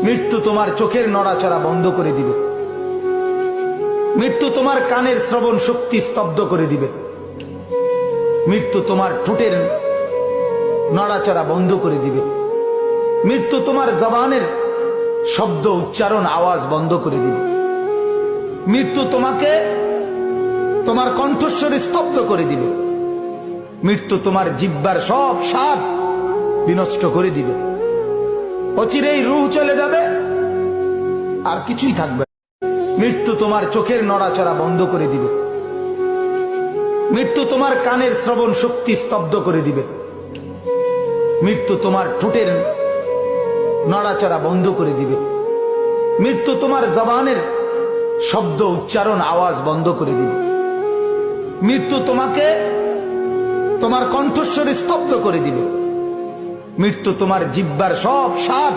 মৃত্যু তোমার চোখের নড়াচড়া বন্ধ করে দিবে। মৃত্যু তোমার কানের শ্রবণ শক্তি স্তব্ধ করে দিবে। মৃত্যু তোমার ঠোঁটের নড়াচড়া বন্ধ করে দিবে। মৃত্যু তোমার জবানের শব্দ উচ্চারণ আওয়াজ বন্ধ করে দিবে। মৃত্যু তোমাকে তোমার কণ্ঠস্বর স্তব্ধ করে দিবে। মৃত্যু তোমার জিহ্বার সব স্বাদ বিনষ্ট করে দিবে। অচিরেই রূহ চলে যাবে, আর কিছুই থাকবে না। মৃত্যু তোমার চোখের নড়াচড়া বন্ধ করে দিবে। মৃত্যু তোমার কানের শ্রবণ শক্তি স্তব্ধ করে দিবে। মৃত্যু তোমার ঠোঁটের নড়াচড়া বন্ধ করে দিবে। মৃত্যু তোমার জবানের শব্দ উচ্চারণ আওয়াজ বন্ধ করে দিবে। মৃত্যু তোমাকে তোমার কণ্ঠস্বর স্তব্ধ করে দিবে। মৃত্যু তোমার জিহ্বার সব স্বাদ